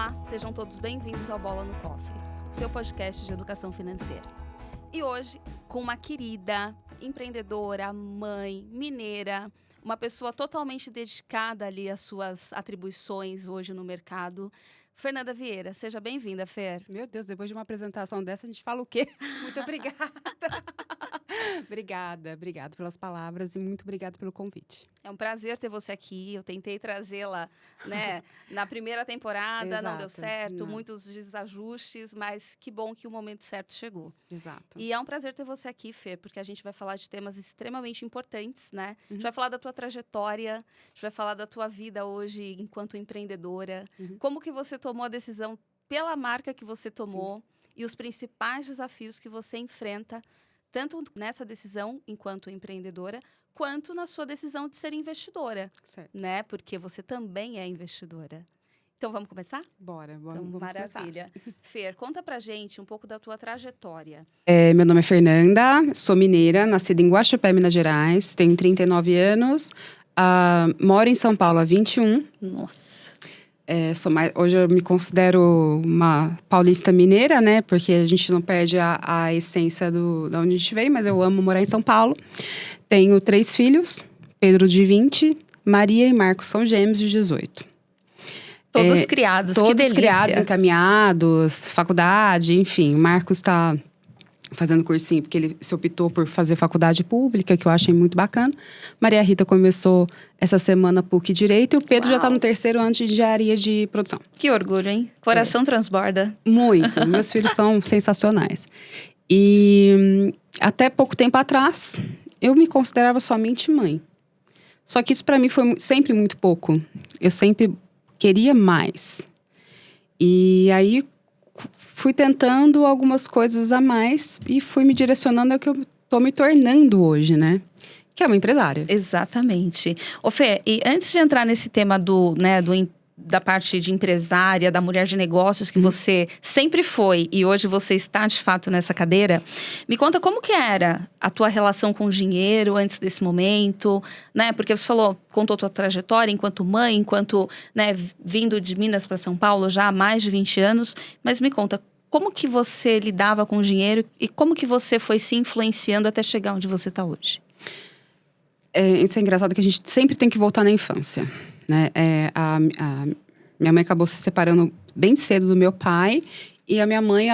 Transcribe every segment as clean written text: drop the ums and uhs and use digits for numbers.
Olá, sejam todos bem-vindos ao Bola no Cofre, seu podcast de educação financeira. E hoje, com uma querida empreendedora, mãe, mineira, uma pessoa totalmente dedicada ali às suas atribuições hoje no mercado, Fernanda Vieira. Seja bem-vinda, Fer. Meu Deus, depois de uma apresentação dessa, a gente fala o quê? Muito obrigada. Obrigada pelas palavras e muito obrigada pelo convite. É um prazer ter você aqui. Eu tentei trazê-la, né, na primeira temporada, não deu certo, muitos desajustes, mas que bom que o momento certo chegou. Exato. E é um prazer ter você aqui, Fer, porque a gente vai falar de temas extremamente importantes, né? A gente vai falar da tua trajetória, a gente vai falar da tua vida hoje enquanto empreendedora, como que você tomou a decisão pela marca que você tomou e os principais desafios que você enfrenta, tanto nessa decisão enquanto empreendedora, quanto na sua decisão de ser investidora, né? Porque você também é investidora. Então, vamos começar? Bora, Então, vamos maravilha. começar. Fer, conta pra gente um pouco da tua trajetória. Meu nome é Fernanda, sou mineira, nascida em Guaxupé, Minas Gerais, tenho 39 anos, moro em São Paulo há 21. Nossa! Hoje eu me considero uma paulista mineira, né? Porque a gente não perde a essência da onde a gente veio, mas eu amo morar em São Paulo. Tenho 3 filhos, Pedro de 20, Maria e Marcos são gêmeos de 18. Todos criados, que delícia. Todos criados, encaminhados, faculdade, enfim. O Marcos está fazendo cursinho, porque ele se optou por fazer faculdade pública, que eu achei muito bacana. Maria Rita começou essa semana PUC Direito, e o Pedro já está no 3º ano de engenharia de produção. Que orgulho, hein? Coração transborda. Muito. Meus filhos são sensacionais. E até pouco tempo atrás, eu me considerava somente mãe. Só que isso para mim foi sempre muito pouco. Eu sempre queria mais. E aí fui tentando algumas coisas a mais e fui me direcionando ao que eu tô me tornando hoje, né? Que é uma empresária. Exatamente. Ô Fê, e antes de entrar nesse tema da parte de empresária, da mulher de negócios que você sempre foi e hoje você está de fato nessa cadeira, me conta como que era a tua relação com o dinheiro antes desse momento, né? Porque você contou tua trajetória enquanto mãe, enquanto, né, vindo de Minas para São Paulo já há mais de 20 anos, mas me conta, como que você lidava com o dinheiro e como que você foi se influenciando até chegar onde você está hoje? Isso é engraçado que a gente sempre tem que voltar na infância, né? Minha mãe acabou se separando bem cedo do meu pai. E a minha mãe,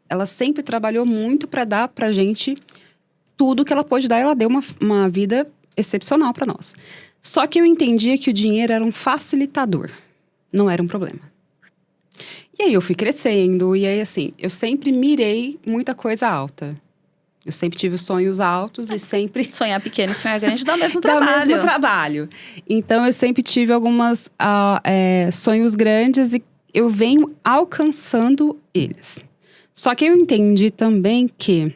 ela sempre trabalhou muito para dar pra gente tudo que ela pôde dar. Ela deu uma vida excepcional para nós. Só que eu entendia que o dinheiro era um facilitador, não era um problema. E aí eu fui crescendo, e aí assim, eu sempre mirei muita coisa alta. Eu sempre tive sonhos altos e sempre... Sonhar pequeno e sonhar grande dá o mesmo trabalho. Dá o mesmo trabalho. Então, eu sempre tive algumas sonhos grandes e eu venho alcançando eles. Só que eu entendi também que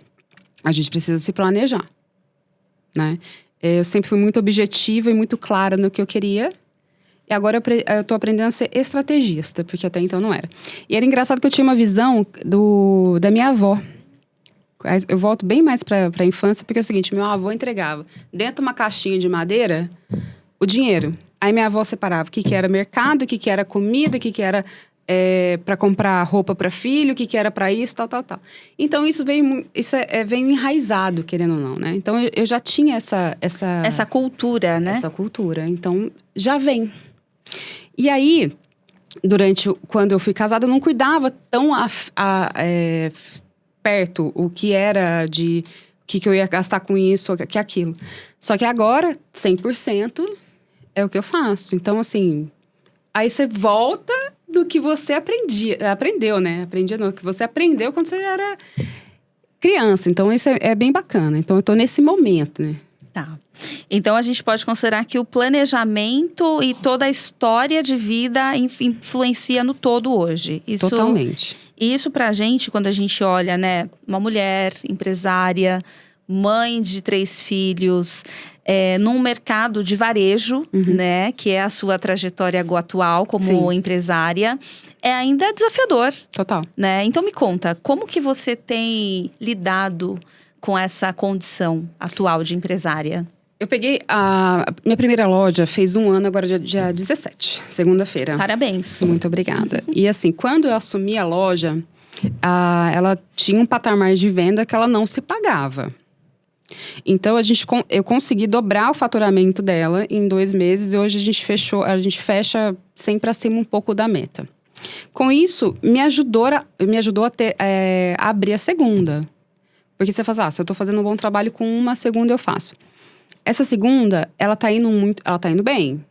a gente precisa se planejar, né? Eu sempre fui muito objetiva e muito clara no que eu queria. E agora eu tô aprendendo a ser estrategista, porque até então não era. E era engraçado que eu tinha uma visão da minha avó. Eu volto bem mais pra infância, porque é o seguinte, meu avô entregava dentro de uma caixinha de madeira o dinheiro. Aí minha avó separava o que era mercado, o que era comida, o que era para comprar roupa para filho, o que era para isso, tal. Então isso veio enraizado, querendo ou não, né? Então eu já tinha essa cultura, né? Essa cultura, então já vem. E aí, quando eu fui casada, eu não cuidava tão perto o que era de que eu ia gastar com isso, que aquilo. Só que agora, 100% é o que eu faço. Então, assim, aí você volta do que você aprendeu, né? Que você aprendeu quando você era criança. Então, isso é bem bacana. Então, eu tô nesse momento, né? Tá. Então, a gente pode considerar que o planejamento e toda a história de vida influencia no todo hoje. Totalmente. E isso pra gente, quando a gente olha, né, uma mulher empresária, mãe de 3 filhos, num mercado de varejo, né, que é a sua trajetória atual como empresária, é ainda desafiador. Total. Né? Então me conta, como que você tem lidado com essa condição atual de empresária? Eu peguei minha primeira loja, fez 1 ano agora, dia 17, segunda-feira. Parabéns. Muito obrigada. E assim, quando eu assumi a loja, ela tinha um patamar de venda que ela não se pagava. Então, eu consegui dobrar o faturamento dela em 2 meses. E hoje a gente fecha sempre acima um pouco da meta. Com isso, me ajudou a abrir a segunda. Porque você fala, se eu tô fazendo um bom trabalho com uma, segunda eu faço. Essa segunda, ela tá indo bem.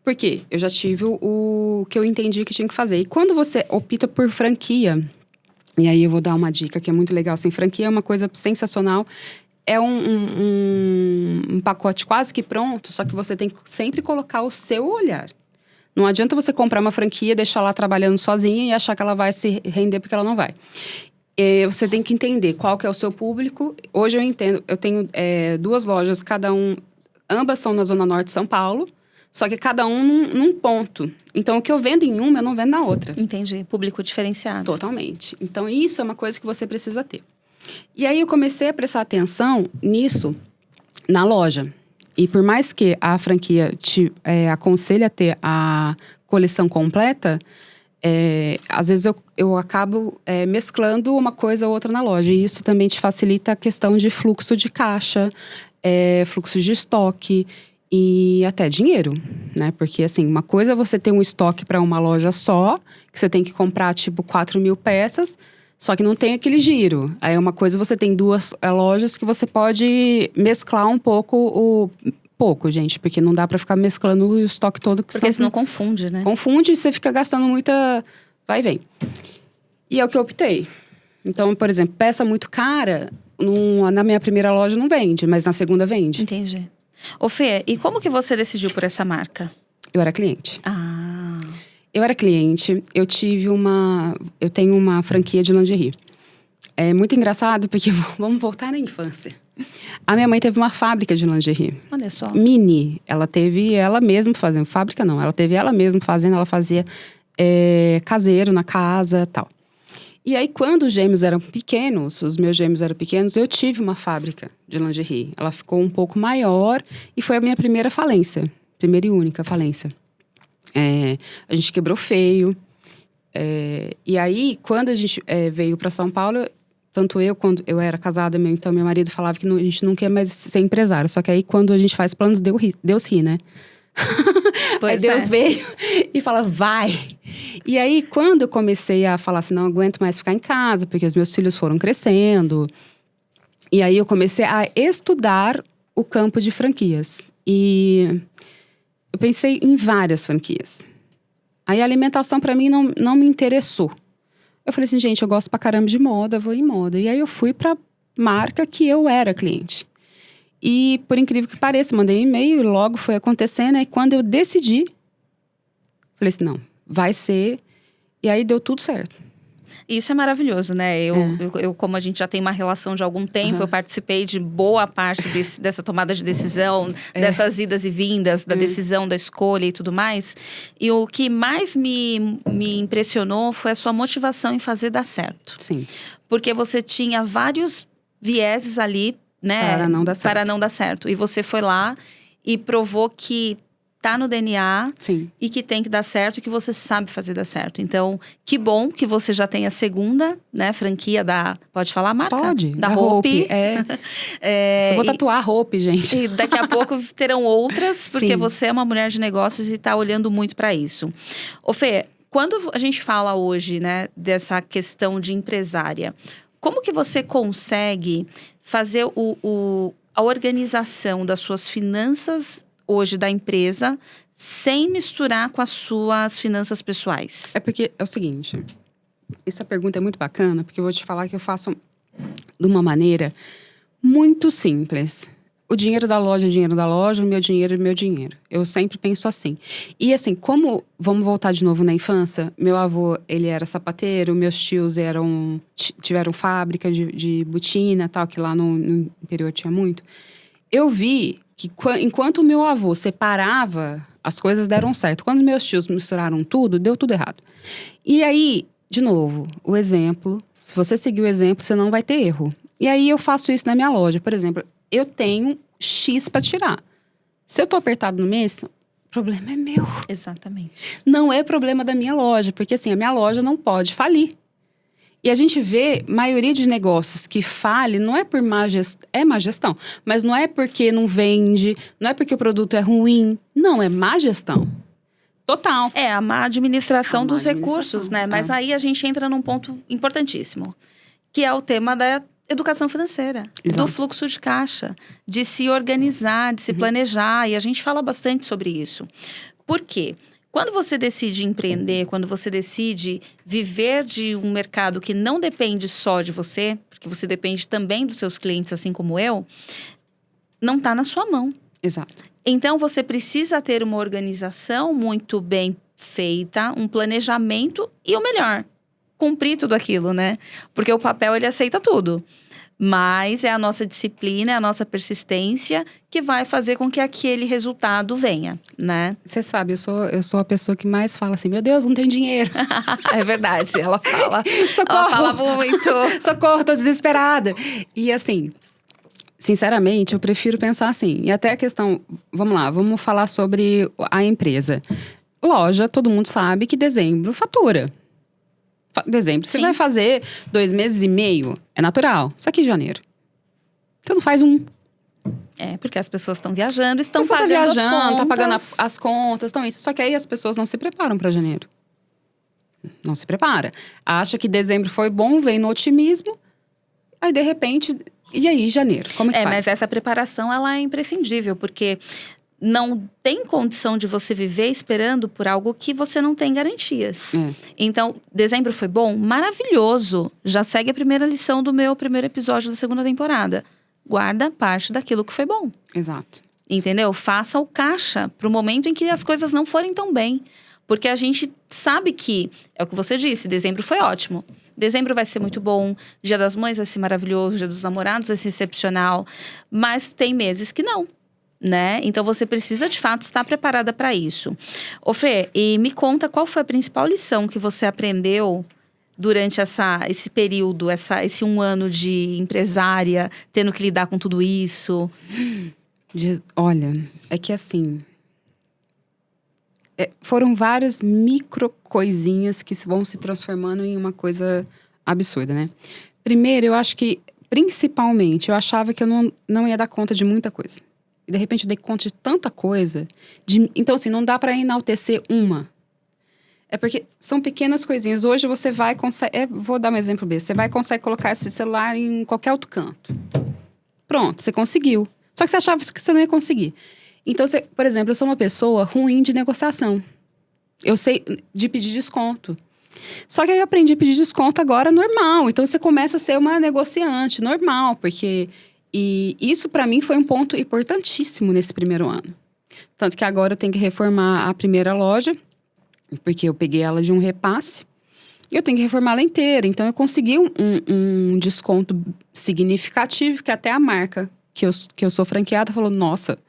Por quê? Eu já tive o que eu entendi que tinha que fazer. E quando você opta por franquia, e aí eu vou dar uma dica que é muito legal, assim, franquia é uma coisa sensacional. É um pacote quase que pronto, só que você tem que sempre colocar o seu olhar. Não adianta você comprar uma franquia, deixar lá trabalhando sozinha e achar que ela vai se render, porque ela não vai. Você tem que entender qual que é o seu público. Hoje eu entendo, eu tenho 2 lojas, ambas são na Zona Norte de São Paulo, só que cada um num ponto. Então, o que eu vendo em uma, eu não vendo na outra. Entendi. Público diferenciado. Totalmente. Então, isso é uma coisa que você precisa ter. E aí, eu comecei a prestar atenção nisso na loja. E por mais que a franquia te aconselhe a ter a coleção completa, às vezes eu acabo mesclando uma coisa ou outra na loja. E isso também te facilita a questão de fluxo de caixa, fluxo de estoque e até dinheiro, né? Porque, assim, uma coisa é você ter um estoque para uma loja só, que você tem que comprar, tipo, 4.000 peças, só que não tem aquele giro. Aí, uma coisa você tem 2 lojas que você pode mesclar um pouco gente, porque não dá para ficar mesclando o estoque todo. Porque senão confunde, né? Confunde e você fica gastando muita... Vai e vem. E é o que eu optei. Então, por exemplo, peça muito cara, na minha primeira loja não vende, mas na segunda vende. Entendi. Ô Fê, e como que você decidiu por essa marca? Eu era cliente. Ah. Eu era cliente, eu tenho uma franquia de lingerie. É muito engraçado, porque vamos voltar na infância. A minha mãe teve uma fábrica de lingerie. Olha só. Mini. Ela teve ela mesma fazendo. Fábrica não, ela teve ela mesma fazendo. Ela fazia caseiro na casa e tal. E aí, quando os gêmeos eram pequenos, os meus gêmeos eram pequenos, eu tive uma fábrica de lingerie. Ela ficou um pouco maior e foi a minha primeira falência. Primeira e única falência. A gente quebrou feio. E aí, quando a gente veio para São Paulo, tanto eu, quando eu era casada, então meu marido falava que a gente não quer mais ser empresário. Só que aí, quando a gente faz planos, Deus ri, né? Aí Deus veio e fala, vai! E aí, quando eu comecei a falar assim, não aguento mais ficar em casa, porque os meus filhos foram crescendo. E aí, eu comecei a estudar o campo de franquias. E eu pensei em várias franquias. Aí, a alimentação, pra mim, não me interessou. Eu falei assim, gente, eu gosto pra caramba de moda, vou em moda. E aí, eu fui pra marca que eu era cliente. E, por incrível que pareça, mandei um e-mail e logo foi acontecendo. Aí, quando eu decidi, falei assim, não, vai ser. E aí, deu tudo certo. Isso é maravilhoso, né? Eu, como a gente já tem uma relação de algum tempo, eu participei de boa parte dessa tomada de decisão, dessas idas e vindas, da decisão, da escolha e tudo mais. E o que mais me impressionou foi a sua motivação em fazer dar certo. Sim. Porque você tinha vários vieses ali, né? Para não dar certo. Para não dar certo. E você foi lá e provou que tá no DNA. Sim. E que tem que dar certo e que você sabe fazer dar certo. Então, que bom que você já tem a segunda, né, franquia da... Pode falar a marca? Pode. Da Hope. Eu vou tatuar a Hope, gente. E daqui a pouco terão outras, porque Sim. você é uma mulher de negócios e tá olhando muito para isso. Ô Fê, quando a gente fala hoje, né, dessa questão de empresária, como que você consegue fazer a organização das suas finanças hoje da empresa, sem misturar com as suas finanças pessoais? É porque é o seguinte, essa pergunta é muito bacana, porque eu vou te falar que eu faço de uma maneira muito simples. O dinheiro da loja é dinheiro da loja, o meu dinheiro é meu dinheiro. Eu sempre penso assim. E assim, vamos voltar de novo na infância, meu avô, ele era sapateiro, meus tios tiveram fábrica de botina, tal, que lá no interior tinha muito. Eu vi que enquanto o meu avô separava, as coisas deram certo. Quando meus tios misturaram tudo, deu tudo errado. E aí, de novo, o exemplo. Se você seguir o exemplo, você não vai ter erro. E aí, eu faço isso na minha loja. Por exemplo, eu tenho X para tirar. Se eu tô apertado no mês, o problema é meu. Exatamente. Não é problema da minha loja, porque assim, a minha loja não pode falir. E a gente vê, maioria de negócios que falem, não é por má gestão, é má gestão, mas não é porque não vende, não é porque o produto é ruim, não, é má gestão. Total. É, a má administração A má dos administração, recursos, né? Mas aí a gente entra num ponto importantíssimo, que é o tema da educação financeira, Exato. do fluxo de caixa, de se organizar, de se planejar. E a gente fala bastante sobre isso. Por quê? Quando você decide empreender, quando você decide viver de um mercado que não depende só de você, porque você depende também dos seus clientes, assim como eu, não está na sua mão. Exato. Então, você precisa ter uma organização muito bem feita, um planejamento e o melhor, cumprir tudo aquilo, né? Porque o papel, ele aceita tudo. Mas é a nossa disciplina, é a nossa persistência que vai fazer com que aquele resultado venha, né? Você sabe, eu sou a pessoa que mais fala assim, meu Deus, não tem dinheiro. É verdade, ela fala. Socorro. Ela fala muito. Socorro, tô desesperada. E assim, sinceramente, eu prefiro pensar assim. E até a questão, vamos lá, vamos falar sobre a empresa. Loja, todo mundo sabe que dezembro fatura. Dezembro, você Sim. vai fazer 2 meses e meio, é natural. Só que em janeiro, você não faz um. É, porque as pessoas estão viajando, estão Você pagando tá as viajando, contas. tá pagando as contas, estão isso. Só que aí as pessoas não se preparam para janeiro. Não se prepara. Acha que dezembro foi bom, vem no otimismo. Aí, de repente, e aí, janeiro? Como é que faz? Mas essa preparação, ela é imprescindível, porque não tem condição de você viver esperando por algo que você não tem garantias. É. Então, dezembro foi bom? Maravilhoso! Já segue a primeira lição do meu primeiro episódio da segunda temporada. Guarda parte daquilo que foi bom. Exato. Entendeu? Faça o caixa para o momento em que as coisas não forem tão bem. Porque a gente sabe que, é o que você disse, dezembro foi ótimo. Dezembro vai ser muito bom, Dia das Mães vai ser maravilhoso, Dia dos Namorados vai ser excepcional. Mas tem meses que não, né? Então você precisa, de fato, estar preparada para isso. Ô Fê, e me conta qual foi a principal lição que você aprendeu durante esse período, esse 1 ano de empresária, tendo que lidar com tudo isso? Olha, é que assim... foram várias micro coisinhas que vão se transformando em uma coisa absurda, né? Primeiro, eu acho que, principalmente, eu achava que eu não ia dar conta de muita coisa. E, de repente, eu dei conta de tanta coisa. Então, assim, não dá pra enaltecer uma. É porque são pequenas coisinhas. Hoje você vai consegue... vou dar um exemplo besta. Você vai consegue colocar esse celular em qualquer outro canto. Pronto, você conseguiu. Só que você achava que você não ia conseguir. Então, por exemplo, eu sou uma pessoa ruim de negociação. Eu sei de pedir desconto. Só que aí eu aprendi a pedir desconto agora normal. Então, você começa a ser uma negociante normal. E isso, para mim, foi um ponto importantíssimo nesse primeiro ano. Tanto que agora eu tenho que reformar a primeira loja. Porque eu peguei ela de um repasse. E eu tenho que reformar ela inteira. Então, eu consegui um desconto significativo. Que até a marca que eu sou franqueada falou, nossa...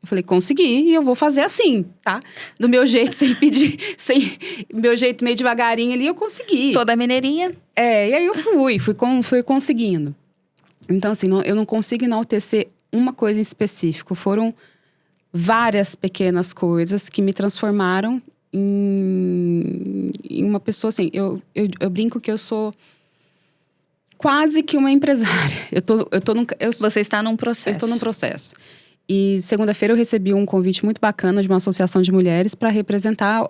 Eu falei, consegui e eu vou fazer assim, tá? Do meu jeito, sem pedir, meu jeito meio devagarinho ali, eu consegui. Toda mineirinha. E aí eu fui conseguindo. Então, assim, eu não consigo enaltecer uma coisa em específico. Foram várias pequenas coisas que me transformaram em uma pessoa, assim, eu brinco que eu sou quase que uma empresária. Você está num processo. Eu estou num processo. E segunda-feira eu recebi um convite muito bacana de uma associação de mulheres para representar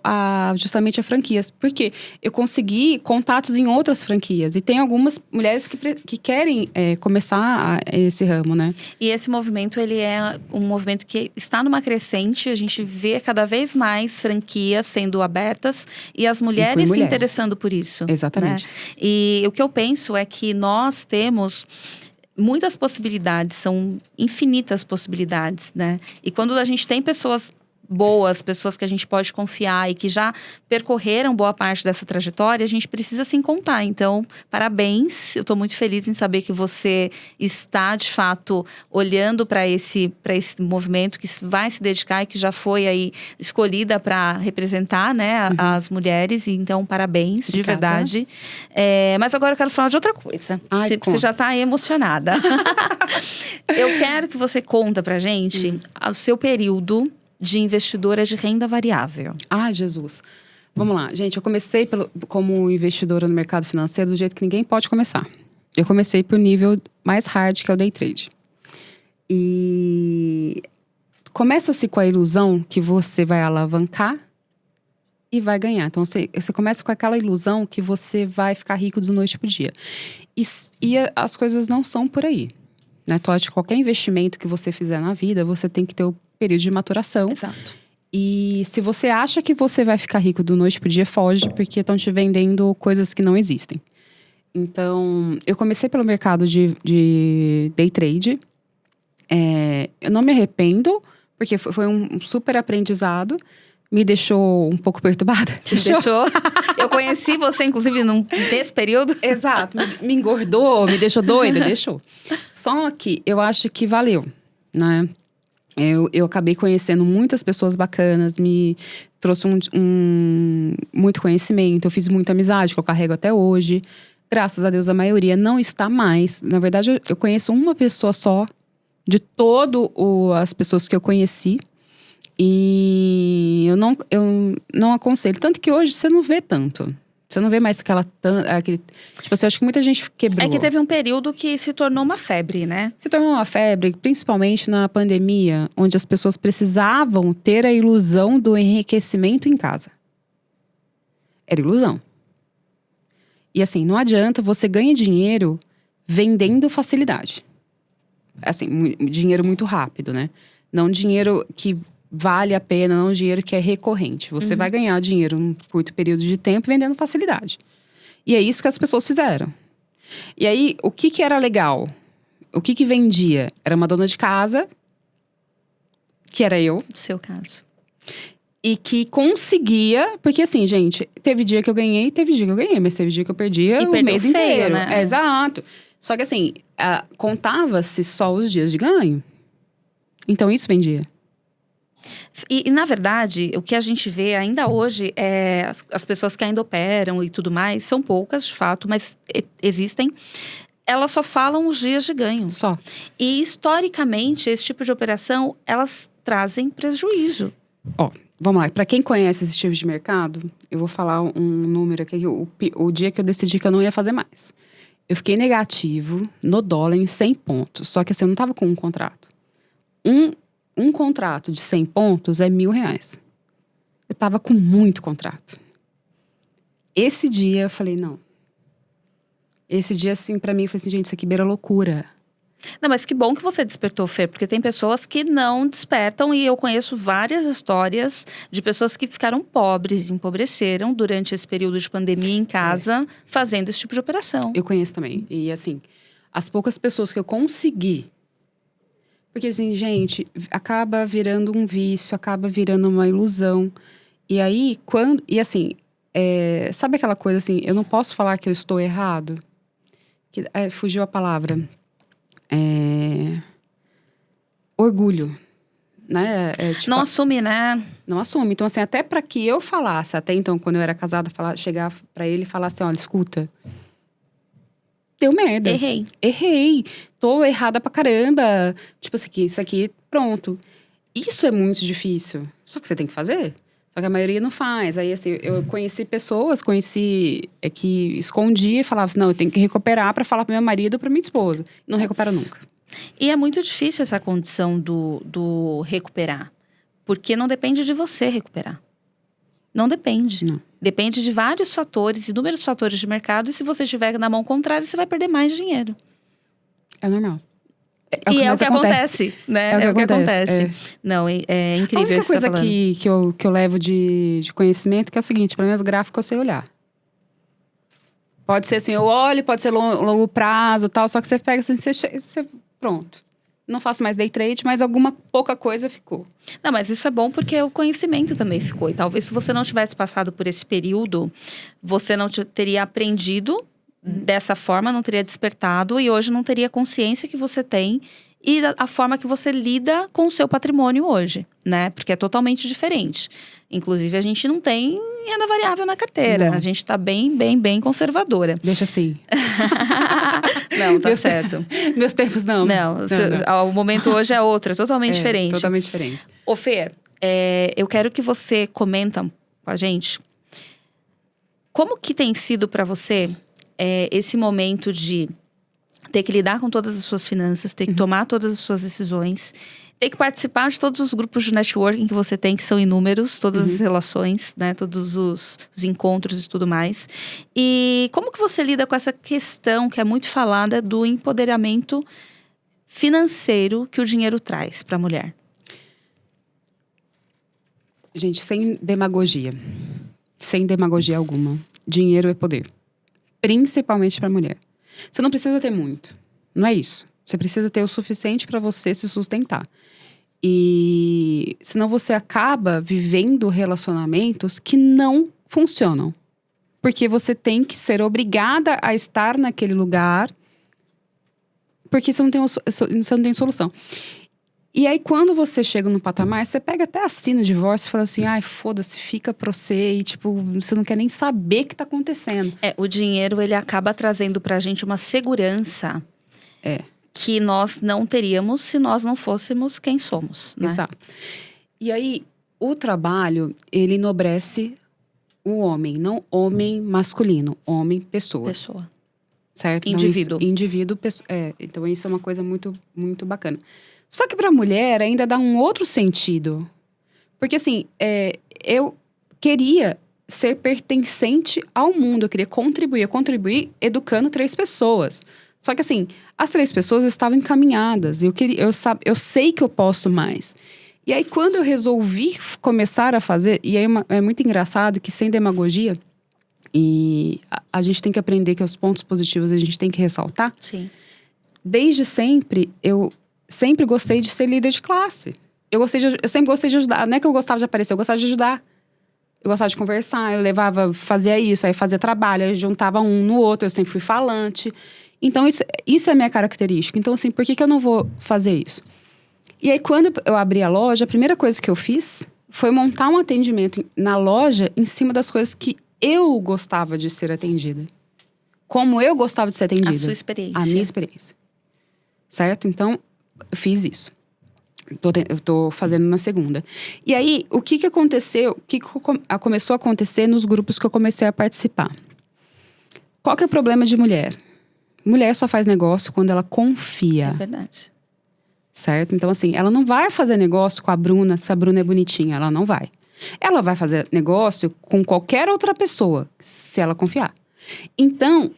justamente a franquias. Porque eu consegui contatos em outras franquias. E tem algumas mulheres que querem começar esse ramo, né? E esse movimento, ele é um movimento que está numa crescente. A gente vê cada vez mais franquias sendo abertas e as mulheres se interessando por isso. Exatamente. Né? E o que eu penso é que nós temos... muitas possibilidades, são infinitas possibilidades, né? E quando a gente tem pessoas boas, pessoas que a gente pode confiar e que já percorreram boa parte dessa trajetória, a gente precisa se contar. Então, parabéns. Eu estou muito feliz em saber que você está, de fato, olhando para esse movimento, que vai se dedicar e que já foi aí escolhida para representar, né, as mulheres. Então, parabéns, de verdade. Mas agora eu quero falar de outra coisa. Você já está emocionada. Eu quero que você conta pra gente o seu período de investidora de renda variável. Ai, Jesus. Vamos lá. Gente, eu comecei como investidora no mercado financeiro do jeito que ninguém pode começar. Eu comecei pro nível mais hard, que é o day trade. E começa-se com a ilusão que você vai alavancar e vai ganhar. Então, você começa com aquela ilusão que você vai ficar rico do noite pro dia. E as coisas não são por aí. Né? Então, acho que qualquer investimento que você fizer na vida, você tem que ter o período de maturação. Exato. E se você acha que você vai ficar rico do noite pro dia, foge, porque estão te vendendo coisas que não existem. Então, eu comecei pelo mercado de day trade. Eu não me arrependo, porque foi um super aprendizado. Me deixou um pouco perturbada. Deixou? Eu conheci você, inclusive, nesse período. Exato. Me engordou, me deixou doida, deixou. Só que eu acho que valeu, né? Eu acabei conhecendo muitas pessoas bacanas, me trouxe muito conhecimento, eu fiz muita amizade, que eu carrego até hoje. Graças a Deus, a maioria não está mais. Na verdade, eu conheço uma pessoa só, de todas as pessoas que eu conheci. E eu não aconselho. Tanto que hoje você não vê tanto. Você não vê mais aquele... Tipo assim, eu acho que muita gente quebrou. É que teve um período que se tornou uma febre, né? Se tornou uma febre, principalmente na pandemia, onde as pessoas precisavam ter a ilusão do enriquecimento em casa. Era ilusão. E assim, não adianta, você ganha dinheiro vendendo facilidade. Assim, dinheiro muito rápido, né? Não dinheiro que vale a pena, não dinheiro que é recorrente. Você vai ganhar dinheiro num curto período de tempo vendendo facilidade. E é isso que as pessoas fizeram. E aí, o que era legal? O que vendia? Era uma dona de casa, que era eu. No seu caso. E que conseguia... Porque assim, gente, teve dia que eu ganhei, teve dia que eu ganhei. Mas teve dia que eu perdia o mês inteiro. Né? Exato. Só que assim, contava-se só os dias de ganho. Então, isso vendia. E, na verdade, o que a gente vê ainda hoje é as pessoas que ainda operam e tudo mais, são poucas, de fato, mas existem. Elas só falam os dias de ganho. Só. E, historicamente, esse tipo de operação, elas trazem prejuízo. Vamos lá. Para quem conhece esse tipo de mercado, eu vou falar um número aqui. O dia que eu decidi que eu não ia fazer mais. Eu fiquei negativo no dólar em 100 pontos. Só que assim, eu não tava com um contrato. Um contrato de 100 pontos é R$1.000. Eu tava com muito contrato. Esse dia eu falei, não. Esse dia, assim, pra mim, eu falei assim, gente, isso aqui beira loucura. Não, mas que bom que você despertou, Fê, porque tem pessoas que não despertam e eu conheço várias histórias de pessoas que ficaram pobres, empobreceram durante esse período de pandemia em casa, fazendo esse tipo de operação. Eu conheço também. E assim, as poucas pessoas que eu consegui... Porque assim, gente, acaba virando um vício, acaba virando uma ilusão. E aí, E assim, sabe aquela coisa assim, eu não posso falar que eu estou errado? Fugiu a palavra. Orgulho, né? Tipo, não assume, né? Não assume. Então, assim, até para que eu falasse, até então, quando eu era casada, chegar para ele e falar assim, olha, escuta, deu merda. Errei. Tô errada pra caramba. Tipo assim, isso aqui, pronto. Isso é muito difícil. Só que você tem que fazer. Só que a maioria não faz. Aí, assim, eu conheci pessoas, que escondia e falava assim, não, eu tenho que recuperar pra falar pro meu marido ou pra minha esposa. Não recupera nunca. E é muito difícil essa condição do recuperar. Porque não depende de você recuperar. Não depende. Não. Depende de vários fatores, inúmeros fatores de mercado. E se você estiver na mão contrária, você vai perder mais dinheiro. É normal. E é o que acontece, né? É o que acontece. Não, é incrível. A única isso que coisa que eu levo de conhecimento que é o seguinte, pelo menos gráfico eu sei olhar. Pode ser assim, eu olho, pode ser longo prazo e tal, só que você pega assim, você pronto. Não faço mais day trade, mas alguma pouca coisa ficou. Não, mas isso é bom porque o conhecimento também ficou. E talvez se você não tivesse passado por esse período, você não teria aprendido dessa forma, não teria despertado e hoje não teria a consciência que você tem e a forma que você lida com o seu patrimônio hoje, né? Porque é totalmente diferente. Inclusive, a gente não tem renda variável na carteira. Não. A gente tá bem conservadora. Deixa assim. Não, tá certo. Meus tempos não. Não, o momento hoje é outro, é totalmente diferente. Totalmente diferente. Ô Fer, eu quero que você comenta com a gente como que tem sido para você esse momento de ter que lidar com todas as suas finanças, ter que tomar todas as suas decisões, ter que participar de todos os grupos de networking que você tem, que são inúmeros, todas as relações, né, todos os encontros e tudo mais. E como que você lida com essa questão que é muito falada do empoderamento financeiro que o dinheiro traz para a mulher? Gente, sem demagogia. Sem demagogia alguma. Dinheiro é poder. Principalmente para a mulher. Você não precisa ter muito. Não é isso. Você precisa ter o suficiente para você se sustentar. E senão você acaba vivendo relacionamentos que não funcionam. Porque você tem que ser obrigada a estar naquele lugar. Porque você não tem solução. E aí, quando você chega no patamar, você pega até assina o divórcio e fala assim, ai, foda-se, fica pra você. E, tipo, você não quer nem saber o que tá acontecendo. O dinheiro, ele acaba trazendo pra gente uma segurança que nós não teríamos se nós não fôssemos quem somos, né? Exato. E aí, o trabalho, ele enobrece o homem. Não homem masculino, homem pessoa. Pessoa. Certo? Indivíduo. Então, indivíduo, então isso é uma coisa muito, muito bacana. Só que para a mulher ainda dá um outro sentido. Porque assim, eu queria ser pertencente ao mundo. Eu queria contribuir educando 3 pessoas. Só que assim, as 3 pessoas estavam encaminhadas. Eu sei que eu posso mais. E aí quando eu resolvi começar a fazer... E aí é muito engraçado que sem demagogia... E a gente tem que aprender que os pontos positivos a gente tem que ressaltar. Sim. Desde sempre, eu sempre gostei de ser líder de classe. Eu sempre gostei de ajudar. Não é que eu gostava de aparecer, eu gostava de ajudar. Eu gostava de conversar, fazia isso, aí fazia trabalho, aí juntava um no outro, eu sempre fui falante. Então, isso é a minha característica. Então, assim, por que eu não vou fazer isso? E aí, quando eu abri a loja, a primeira coisa que eu fiz foi montar um atendimento na loja em cima das coisas que eu gostava de ser atendida. Como eu gostava de ser atendida. A sua experiência. A minha experiência. Certo? Então, eu fiz isso. Eu tô fazendo na segunda. E aí, o que aconteceu? O que começou a acontecer nos grupos que eu comecei a participar? Qual que é o problema de mulher? Mulher só faz negócio quando ela confia. É verdade. Certo? Então, assim, ela não vai fazer negócio com a Bruna se a Bruna é bonitinha. Ela não vai. Ela vai fazer negócio com qualquer outra pessoa, se ela confiar. Então,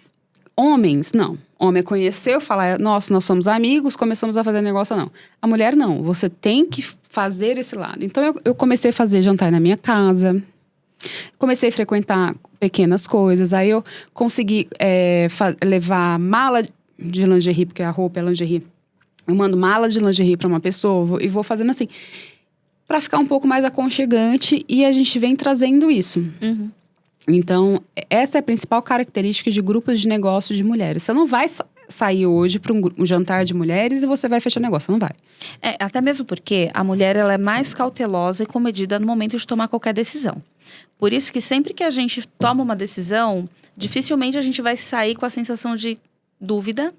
homens, não. Homem conheceu, fala, nossa, nós somos amigos, começamos a fazer negócio, não. A mulher, não. Você tem que fazer esse lado. Então, eu comecei a fazer jantar na minha casa. Comecei a frequentar pequenas coisas. Aí, eu consegui levar mala de lingerie, porque a roupa é lingerie. Eu mando mala de lingerie para uma pessoa e vou fazendo assim... para ficar um pouco mais aconchegante, e a gente vem trazendo isso. Uhum. Então, essa é a principal característica de grupos de negócio de mulheres. Você não vai sair hoje para um jantar de mulheres e você vai fechar negócio, não vai. Até mesmo porque a mulher ela é mais cautelosa e comedida no momento de tomar qualquer decisão. Por isso que sempre que a gente toma uma decisão, dificilmente a gente vai sair com a sensação de dúvida,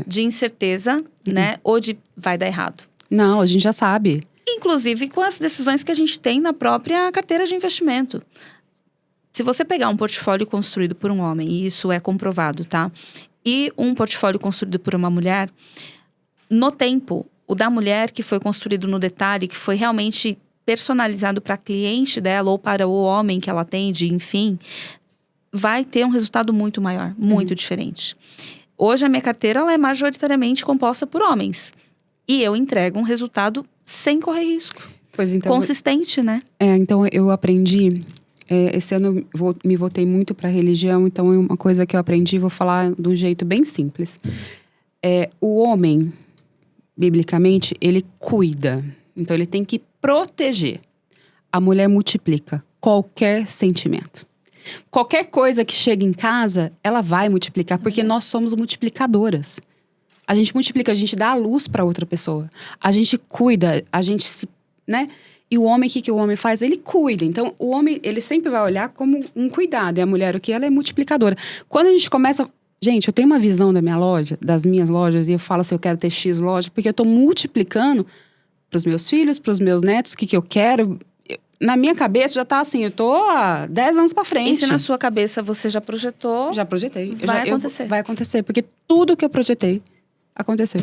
de incerteza, né? Ou de vai dar errado. Não, a gente já sabe. Inclusive com as decisões que a gente tem na própria carteira de investimento. Se você pegar um portfólio construído por um homem, e isso é comprovado, tá? E um portfólio construído por uma mulher, no tempo, o da mulher que foi construído no detalhe, que foi realmente personalizado para a cliente dela ou para o homem que ela atende, enfim, vai ter um resultado muito maior, muito diferente. Hoje a minha carteira ela é majoritariamente composta por homens. E eu entrego um resultado sem correr risco. Pois então, consistente, né? Então eu aprendi... esse ano eu me voltei muito para religião, então é uma coisa que eu aprendi, vou falar de um jeito bem simples. O homem, biblicamente, ele cuida. Então, ele tem que proteger. A mulher multiplica qualquer sentimento. Qualquer coisa que chega em casa, ela vai multiplicar, porque nós somos multiplicadoras. A gente multiplica, a gente dá a luz para outra pessoa. A gente cuida, a gente se, né? E o homem, o que o homem faz? Ele cuida. Então, o homem, ele sempre vai olhar como um cuidado. E a mulher, o que? Ela é multiplicadora. Quando a gente começa... Gente, eu tenho uma visão da minha loja, das minhas lojas, e eu falo assim, eu quero ter X loja, porque eu tô multiplicando pros meus filhos, pros meus netos, o que eu quero. Na minha cabeça já tá assim, eu tô há 10 anos pra frente. E se na sua cabeça você já projetou... Já projetei. Vai acontecer. Vai acontecer, porque tudo que eu projetei aconteceu.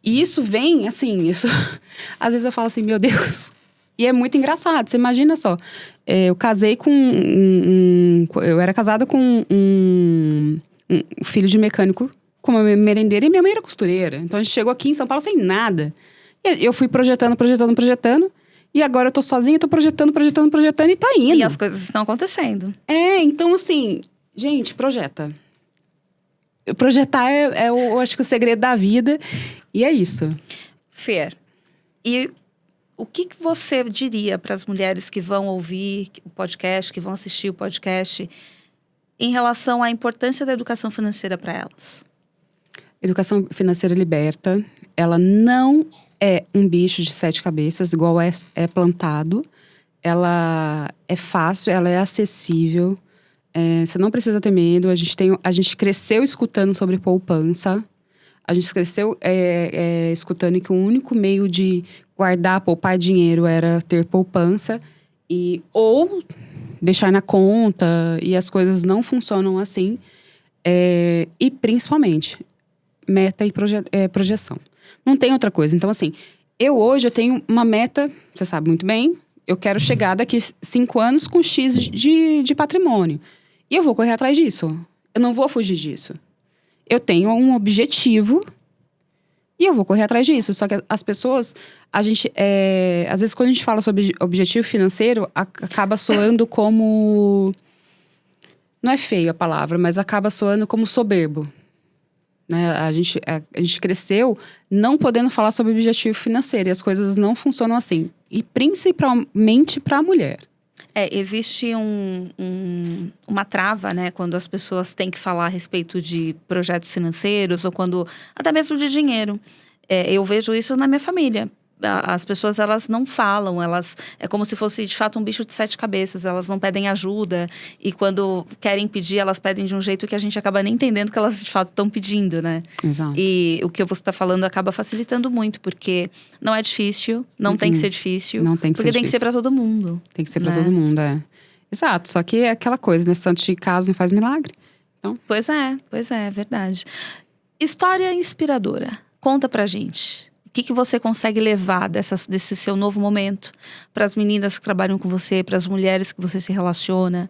E isso vem, assim, isso... Às vezes eu falo assim, meu Deus... E é muito engraçado, você imagina só. Eu casei com eu era casada com um filho de mecânico, com uma merendeira, e minha mãe era costureira. Então a gente chegou aqui em São Paulo sem nada. E eu fui projetando. E agora eu tô sozinha, tô projetando e tá indo. E as coisas estão acontecendo. Então assim, gente, projeta. Projetar eu acho que o segredo da vida. E é isso. Fer, e o que você diria para as mulheres que vão ouvir o podcast, que vão assistir o podcast, em relação à importância da educação financeira para elas? Educação financeira liberta. Ela não é um bicho de 7 cabeças, igual é plantado. Ela é fácil, ela é acessível. Você não precisa ter medo. A gente cresceu escutando sobre poupança. A gente cresceu escutando que o único meio de guardar, poupar dinheiro era ter poupança. Ou deixar na conta, e as coisas não funcionam assim. E principalmente, meta e projeção. Não tem outra coisa. Então, assim, hoje eu tenho uma meta, você sabe muito bem, eu quero chegar daqui 5 anos com X de patrimônio. E eu vou correr atrás disso. Eu não vou fugir disso. Eu tenho um objetivo e eu vou correr atrás disso. Só que as pessoas, às vezes quando a gente fala sobre objetivo financeiro, acaba soando como... Não é feio a palavra, mas acaba soando como soberbo. Né? A gente cresceu não podendo falar sobre objetivo financeiro. E as coisas não funcionam assim. E principalmente para a mulher. Existe uma trava, né? Quando as pessoas têm que falar a respeito de projetos financeiros ou quando até mesmo de dinheiro. Eu vejo isso na minha família. As pessoas, elas não falam, é como se fosse, de fato, um bicho de 7 cabeças. Elas não pedem ajuda e quando querem pedir, elas pedem de um jeito que a gente acaba nem entendendo que elas, de fato, estão pedindo, né? Exato. E o que você está falando acaba facilitando muito, porque não é difícil, não tem que ser difícil. Não tem que ser difícil. Porque tem que ser para todo mundo. Tem que ser para todo mundo, Exato, só que é aquela coisa, né? Santo de casa não faz milagre. Então... Pois é verdade. História inspiradora. Conta pra gente. O que você consegue levar desse seu novo momento para as meninas que trabalham com você, para as mulheres que você se relaciona,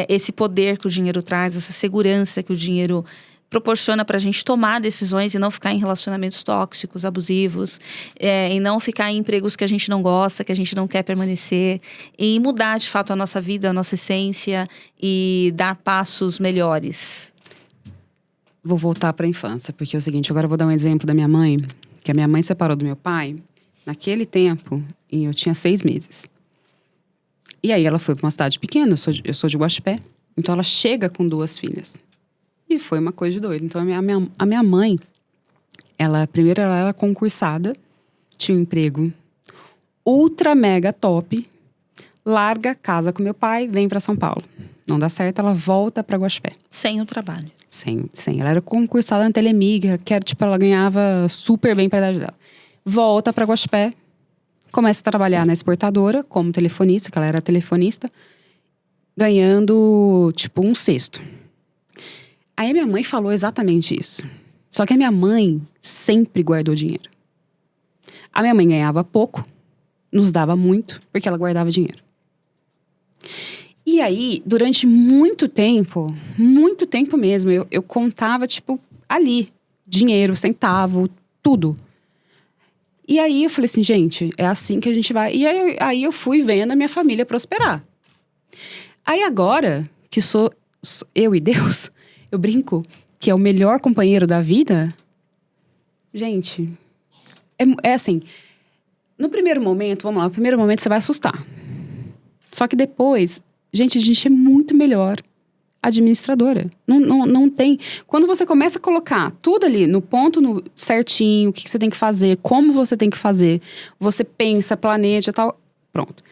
esse poder que o dinheiro traz, essa segurança que o dinheiro proporciona para a gente tomar decisões e não ficar em relacionamentos tóxicos, abusivos, e não ficar em empregos que a gente não gosta, que a gente não quer permanecer, e mudar de fato a nossa vida, a nossa essência e dar passos melhores. Vou voltar para a infância, porque é o seguinte, agora eu vou dar um exemplo da minha mãe, que a minha mãe separou do meu pai naquele tempo, e eu tinha 6 meses. E aí ela foi para uma cidade pequena, eu sou de Guaxupé, então ela chega com 2 filhas. E foi uma coisa de doido. Então a minha mãe, primeiro ela era concursada, tinha um emprego ultra mega top, larga, casa com meu pai, vem para São Paulo. Não dá certo, ela volta para Guaxupé. Sem o trabalho. Sem. Ela era concursada na Telemig, ela ganhava super bem pra idade dela. Volta pra Guaxupé, começa a trabalhar na exportadora, como telefonista, que ela era telefonista, ganhando, um sexto. Aí a minha mãe falou exatamente isso. Só que a minha mãe sempre guardou dinheiro. A minha mãe ganhava pouco, nos dava muito, porque ela guardava dinheiro. E aí, durante muito tempo mesmo, eu contava, ali, dinheiro, centavo, tudo. E aí eu falei assim, gente, é assim que a gente vai. E aí eu fui vendo a minha família prosperar. Aí agora, que sou eu e Deus, eu brinco que é o melhor companheiro da vida. Gente, É assim, no primeiro momento, vamos lá, no primeiro momento você vai assustar. Só que depois, gente, a gente é muito melhor administradora. Não tem... Quando você começa a colocar tudo ali no ponto certinho, o que você tem que fazer, como você tem que fazer, você pensa, planeja e tal, pronto.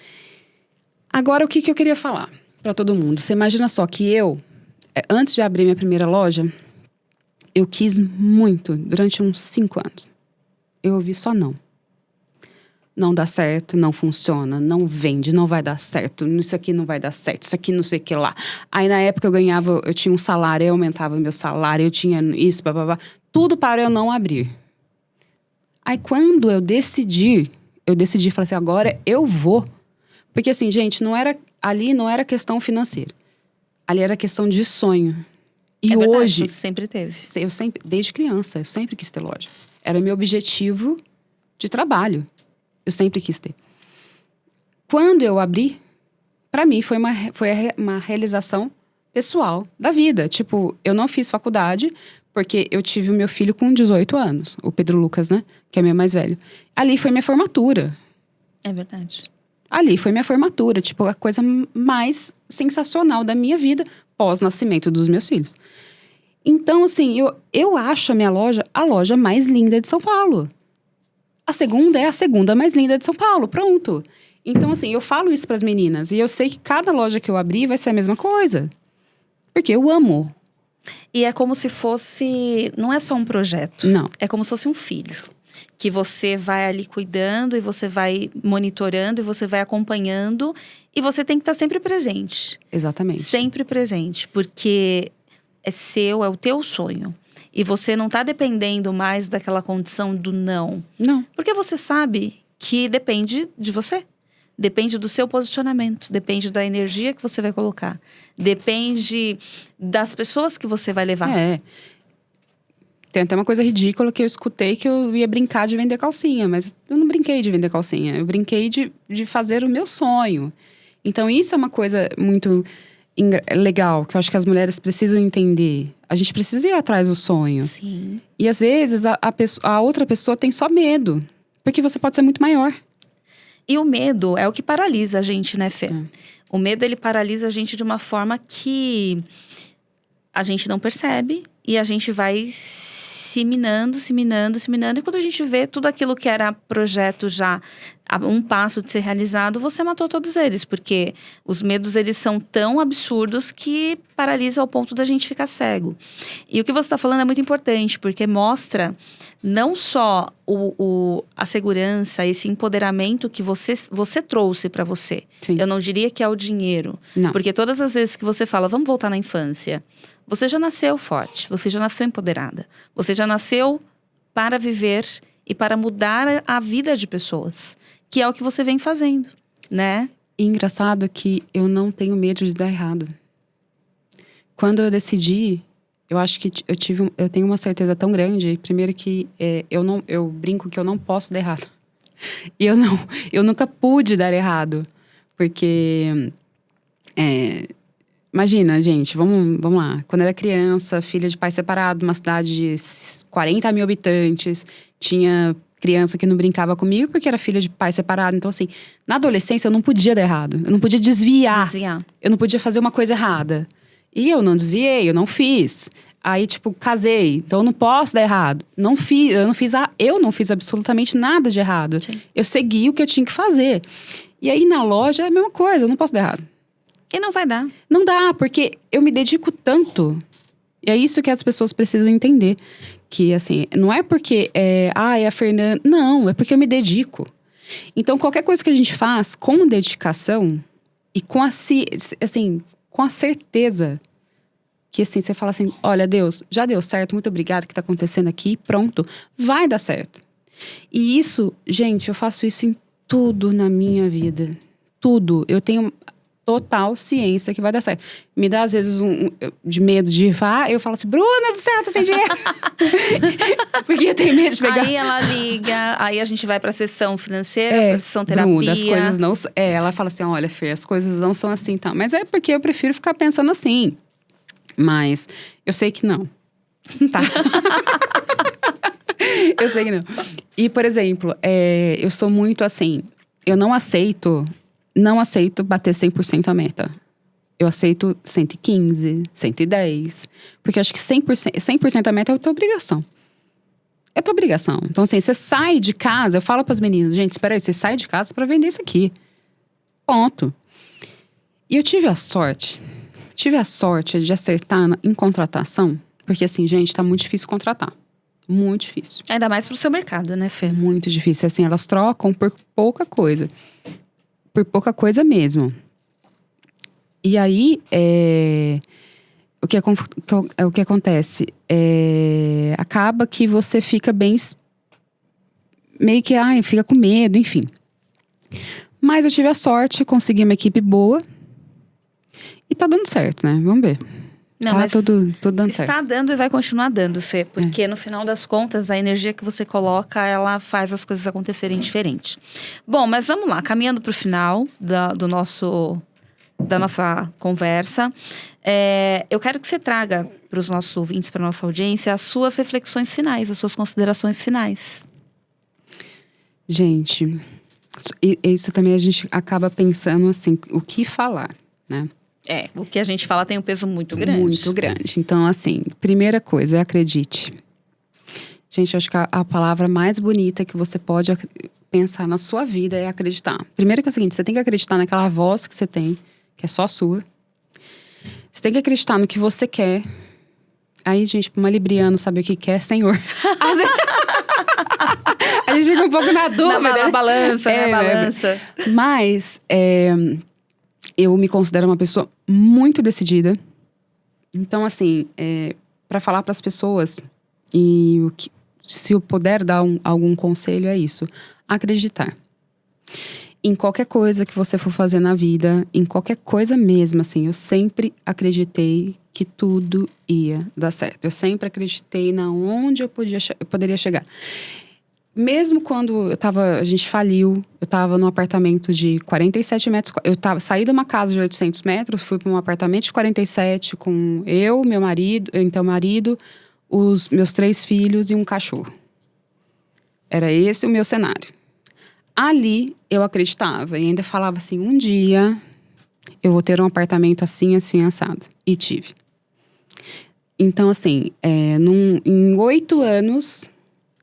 Agora, o que eu queria falar para todo mundo? Você imagina só que antes de abrir minha primeira loja, eu quis muito, durante uns 5 anos. Eu ouvi só não. Não dá certo, não funciona, não vende, não vai dar certo, isso aqui não vai dar certo, isso aqui não sei o que lá. Aí na época eu tinha um salário, eu aumentava meu salário, eu tinha isso, blá. Tudo para eu não abrir. Aí quando eu decidi, falei assim, agora eu vou. Porque assim, gente, ali não era questão financeira. Ali era questão de sonho. E verdade, hoje... você sempre teve. Desde criança, eu sempre quis ter loja. Era meu objetivo de trabalho. Eu sempre quis ter. Quando eu abri, pra mim foi uma realização pessoal da vida. Tipo, eu não fiz faculdade, porque eu tive o meu filho com 18 anos. O Pedro Lucas, né? Que é meu mais velho. Ali foi minha formatura. É verdade. Ali foi minha formatura. Tipo, a coisa mais sensacional da minha vida pós-nascimento dos meus filhos. Então, assim, eu acho a loja mais linda de São Paulo. A segunda é a segunda mais linda de São Paulo, pronto. Então, assim, eu falo isso pras meninas. E eu sei que cada loja que eu abrir vai ser a mesma coisa. Porque eu amo. E é como se fosse... Não é só um projeto. Não. É como se fosse um filho. Que você vai ali cuidando e você vai monitorando e você vai acompanhando. E você tem que estar sempre presente. Exatamente. Sempre presente. Porque é seu, é o teu sonho. E você não tá dependendo mais daquela condição do não. Não. Porque você sabe que depende de você. Depende do seu posicionamento. Depende da energia que você vai colocar. Depende das pessoas que você vai levar. Tem até uma coisa ridícula que eu escutei, que eu ia brincar de vender calcinha. Mas eu não brinquei de vender calcinha. Eu brinquei de fazer o meu sonho. Então isso é uma coisa muito legal, que eu acho que as mulheres precisam entender. A gente precisa ir atrás do sonho. Sim. E às vezes a outra pessoa tem só medo. Porque você pode ser muito maior. E o medo é o que paralisa a gente, né, Fê? O medo, ele paralisa a gente de uma forma que a gente não percebe. E a gente vai se minando. E quando a gente vê tudo aquilo que era projeto já a um passo de ser realizado, você matou todos eles. Porque os medos, eles são tão absurdos que paralisa ao ponto da gente ficar cego. E o que você está falando é muito importante, porque mostra não só a segurança, esse empoderamento que você trouxe para você. Sim. Eu não diria que é o dinheiro. Não. Porque todas as vezes que você fala, vamos voltar na infância, você já nasceu forte, você já nasceu empoderada. Você já nasceu para viver e para mudar a vida de pessoas. Que é o que você vem fazendo, né? E engraçado que eu não tenho medo de dar errado. Quando eu decidi, eu acho que eu tenho uma certeza tão grande. Primeiro que eu brinco que eu não posso dar errado. E eu nunca pude dar errado. Porque... imagina, gente, vamos lá. Quando eu era criança, filha de pai separado, uma cidade de 40 mil habitantes, tinha criança que não brincava comigo porque era filha de pai separado. Então, assim, na adolescência eu não podia dar errado. Eu não podia desviar. Eu não podia fazer uma coisa errada. E eu não desviei, eu não fiz. Aí, tipo, casei. Então, eu não posso dar errado. Eu não fiz absolutamente nada de errado. Sim. Eu segui o que eu tinha que fazer. E aí, na loja, é a mesma coisa. Eu não posso dar errado. E não vai dar. Não dá, porque eu me dedico tanto. E é isso que as pessoas precisam entender. Que, assim, não é porque é a Fernanda... Não, é porque eu me dedico. Então, qualquer coisa que a gente faz com dedicação e com com a certeza que, assim, você fala assim, olha, Deus, já deu certo, muito obrigada, o que tá acontecendo aqui, pronto, vai dar certo. E isso, gente, eu faço isso em tudo na minha vida. Tudo. Eu tenho total ciência que vai dar certo. Me dá, às vezes, de medo de ir, eu falo assim, Bruna do céu, tô sem dinheiro. Porque eu tenho medo de pegar. Aí ela liga, aí a gente vai pra sessão financeira, pra sessão terapia. Bruna, as coisas não... ela fala assim, olha, Fê, as coisas não são assim, tá? Mas é porque eu prefiro ficar pensando assim. Mas eu sei que não. Tá? Eu sei que não. E, por exemplo, eu sou muito assim... Eu não aceito bater 100% a meta. Eu aceito 115, 110. Porque eu acho que 100% a meta é a tua obrigação. É tua obrigação. Então, assim, você sai de casa... Eu falo pras meninas, gente, espera aí, você sai de casa pra vender isso aqui. Ponto. E eu tive a sorte de acertar em contratação. Porque, assim, gente, tá muito difícil contratar. Muito difícil. Ainda mais pro seu mercado, né, Fê? Muito difícil. Assim, elas trocam por pouca coisa. Por pouca coisa mesmo. E aí, o que acontece? Acaba que você fica bem... Meio que, fica com medo, enfim. Mas eu tive a sorte, consegui uma equipe boa. E tá dando certo, né? Vamos ver. Não, tá mas tudo dando certo. Está dando e vai continuar dando, Fê. Porque no final das contas, a energia que você coloca, ela faz as coisas acontecerem diferente. Bom, mas vamos lá. Caminhando pro final da nossa conversa. Eu quero que você traga para os nossos ouvintes, para nossa audiência, as suas reflexões finais, as suas considerações finais. Gente, isso também a gente acaba pensando assim, o que falar, né? O que a gente fala tem um peso muito grande. Muito grande. Então, assim, primeira coisa, acredite. Gente, eu acho que a palavra mais bonita que você pode pensar na sua vida é acreditar. Primeiro que é o seguinte, você tem que acreditar naquela voz que você tem, que é só sua. Você tem que acreditar no que você quer. Aí, gente, uma libriana sabe o que quer, Senhor. A gente fica um pouco na dúvida. Na balança, né? Balança. Mas, eu me considero uma pessoa muito decidida. Então, assim, para falar para as pessoas, se eu puder dar algum conselho, é isso. Acreditar. Em qualquer coisa que você for fazer na vida, em qualquer coisa mesmo, assim, eu sempre acreditei que tudo ia dar certo. Eu sempre acreditei na onde eu poderia chegar. Mesmo quando a gente faliu, eu tava num apartamento de 47 metros. Saí de uma casa de 800 metros, fui para um apartamento de 47 com eu, meu marido, os meus 3 filhos e um cachorro. Era esse o meu cenário. Ali, eu acreditava e ainda falava assim, um dia eu vou ter um apartamento assim, assim, assado. E tive. Então, assim, em 8 anos,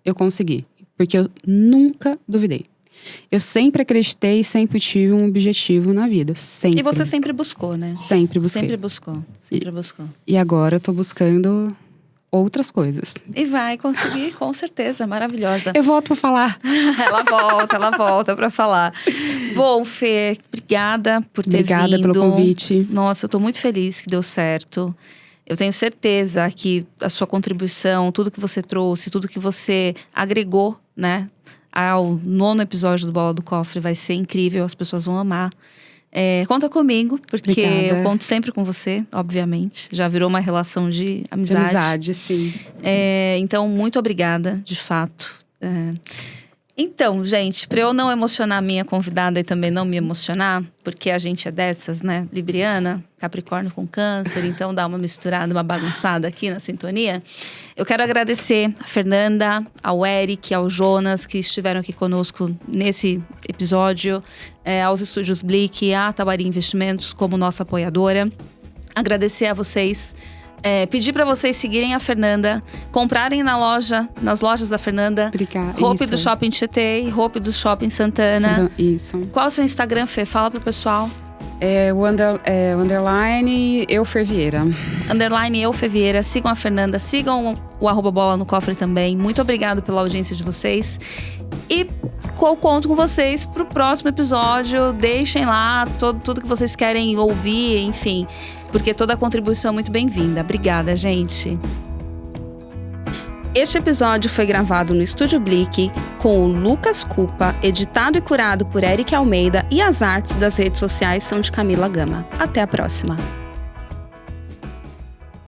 eu consegui. Porque eu nunca duvidei. Eu sempre acreditei e sempre tive um objetivo na vida. Sempre. E você sempre buscou, né? Sempre busquei. Sempre buscou. E agora eu tô buscando outras coisas. E vai conseguir, com certeza. Maravilhosa. Eu volto pra falar. Ela volta pra falar. Bom, Fê, obrigada por ter vindo. Obrigada pelo convite. Nossa, eu tô muito feliz que deu certo. Eu tenho certeza que a sua contribuição, tudo que você trouxe, tudo que você agregou, né, ao 9º episódio do Bola do Cofre vai ser incrível, as pessoas vão amar. Conta comigo, porque Obrigada. Eu conto sempre com você, obviamente. Já virou uma relação de amizade. De amizade, sim. Então, muito obrigada, de fato. Então, gente, pra eu não emocionar a minha convidada e também não me emocionar, porque a gente é dessas, né? Libriana, Capricórnio com Câncer, então dá uma misturada, uma bagunçada aqui na sintonia. Eu quero agradecer a Fernanda, ao Eric, ao Jonas, que estiveram aqui conosco nesse episódio, aos Estúdios Blick, à Tawari Investimentos como nossa apoiadora. Agradecer a vocês. Pedir para vocês seguirem a Fernanda, comprarem nas lojas da Fernanda. Obrigada. Roupa do Shopping Tietê e roupa do Shopping Santana. Isso. Qual é o seu Instagram, Fê? Fala pro pessoal. O underline Eufer Vieira. Underline Eufer Vieira. Sigam a Fernanda, sigam o @bola no cofre também. Muito obrigado pela audiência de vocês. E eu conto com vocês pro próximo episódio. Deixem lá tudo que vocês querem ouvir, enfim. Porque toda a contribuição é muito bem-vinda. Obrigada, gente. Este episódio foi gravado no Estúdio Blick com o Lucas Cupa, editado e curado por Eric Almeida e as artes das redes sociais são de Camila Gama. Até a próxima!